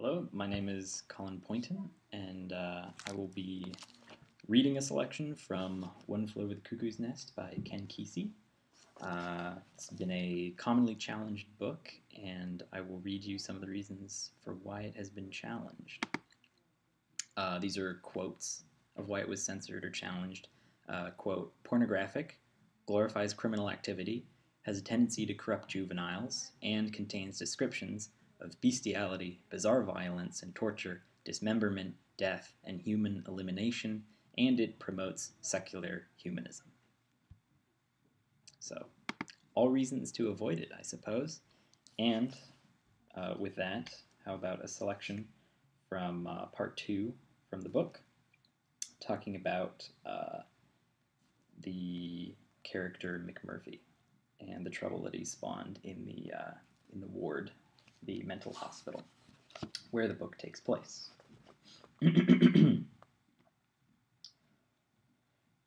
Hello, my name is Collin Pointon, and I will be reading a selection from One Flew Over the Cuckoo's Nest by Ken Kesey. It's been a commonly challenged book, and I will read you some of the reasons for why it has been challenged. These are quotes of why it was censored or challenged. Quote, pornographic, glorifies criminal activity, has a tendency to corrupt juveniles, and contains descriptions of bestiality, bizarre violence and torture, dismemberment, death, and human elimination, and it promotes secular humanism. So, all reasons to avoid it, I suppose. And with that, how about a selection from part 2 from the book, talking about the character McMurphy and the trouble that he spawned in the ward, the mental hospital, where the book takes place.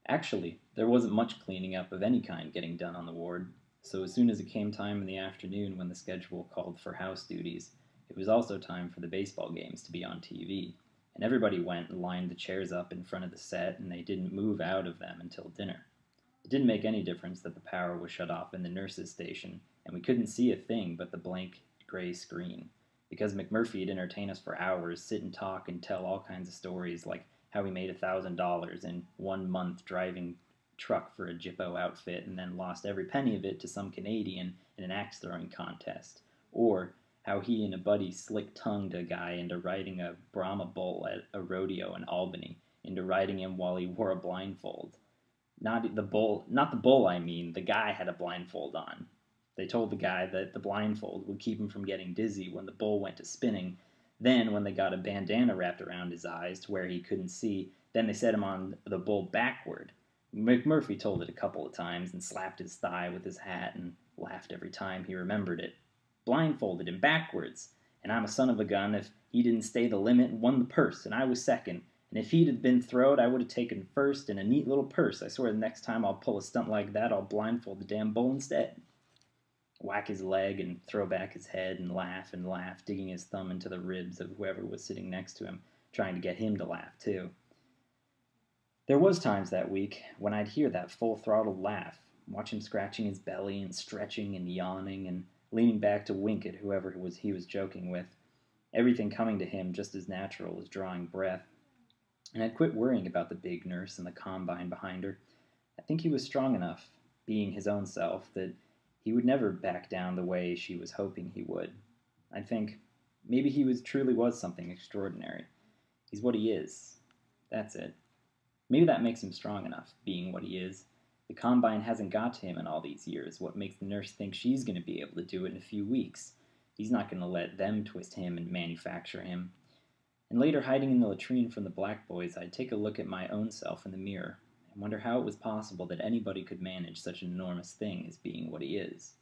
Actually, there wasn't much cleaning up of any kind getting done on the ward, so as soon as it came time in the afternoon when the schedule called for house duties, it was also time for the baseball games to be on TV, and everybody went and lined the chairs up in front of the set, and they didn't move out of them until dinner. It didn't make any difference that the power was shut off in the nurse's station, and we couldn't see a thing but the blank gray screen, because McMurphy'd entertain us for hours, sit and talk and tell all kinds of stories, like how he made $1,000 in 1 month driving truck for a Jippo outfit and then lost every penny of it to some Canadian in an axe throwing contest, or how he and a buddy slick-tongued a guy into riding a Brahma bull at a rodeo in Albany, into riding him while he wore a blindfold. Not the bull, I mean, the guy had a blindfold on. They told the guy that the blindfold would keep him from getting dizzy when the bull went to spinning. Then, when they got a bandana wrapped around his eyes to where he couldn't see, then they set him on the bull backward. McMurphy told it a couple of times and slapped his thigh with his hat and laughed every time he remembered it. Blindfolded him backwards, and I'm a son of a gun if he didn't stay the limit and won the purse, and I was second. And if he'd have been throwed, I would have taken first and a neat little purse. I swear the next time I'll pull a stunt like that, I'll blindfold the damn bull instead. Whack his leg and throw back his head and laugh, digging his thumb into the ribs of whoever was sitting next to him, trying to get him to laugh too. There was times that week when I'd hear that full-throttled laugh, watch him scratching his belly and stretching and yawning and leaning back to wink at whoever he was joking with, everything coming to him just as natural as drawing breath. And I'd quit worrying about the big nurse and the combine behind her. I think he was strong enough, being his own self, that he would never back down the way she was hoping he would. I think maybe he truly was something extraordinary. He's what he is. That's it. Maybe that makes him strong enough, being what he is. The combine hasn't got to him in all these years. What makes the nurse think she's going to be able to do it in a few weeks? He's not going to let them twist him and manufacture him. And later, hiding in the latrine from the black boys, I'd take a look at my own self in the mirror and wonder how it was possible that anybody could manage such an enormous thing as being what he is.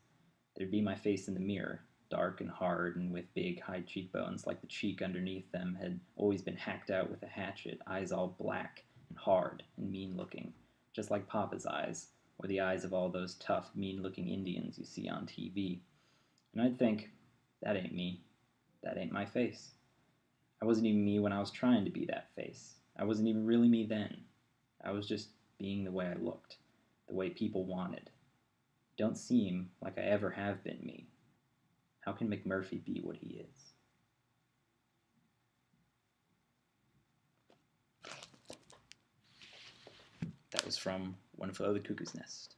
There'd be my face in the mirror, dark and hard and with big, high cheekbones, like the cheek underneath them had always been hacked out with a hatchet, eyes all black and hard and mean-looking, just like Papa's eyes, or the eyes of all those tough, mean-looking Indians you see on TV. And I'd think, that ain't me. That ain't my face. I wasn't even me when I was trying to be that face. I wasn't even really me then. I was just being the way I looked, the way people wanted. Don't seem like I ever have been me. How can McMurphy be what he is? That was from One Flew Over the Cuckoo's Nest.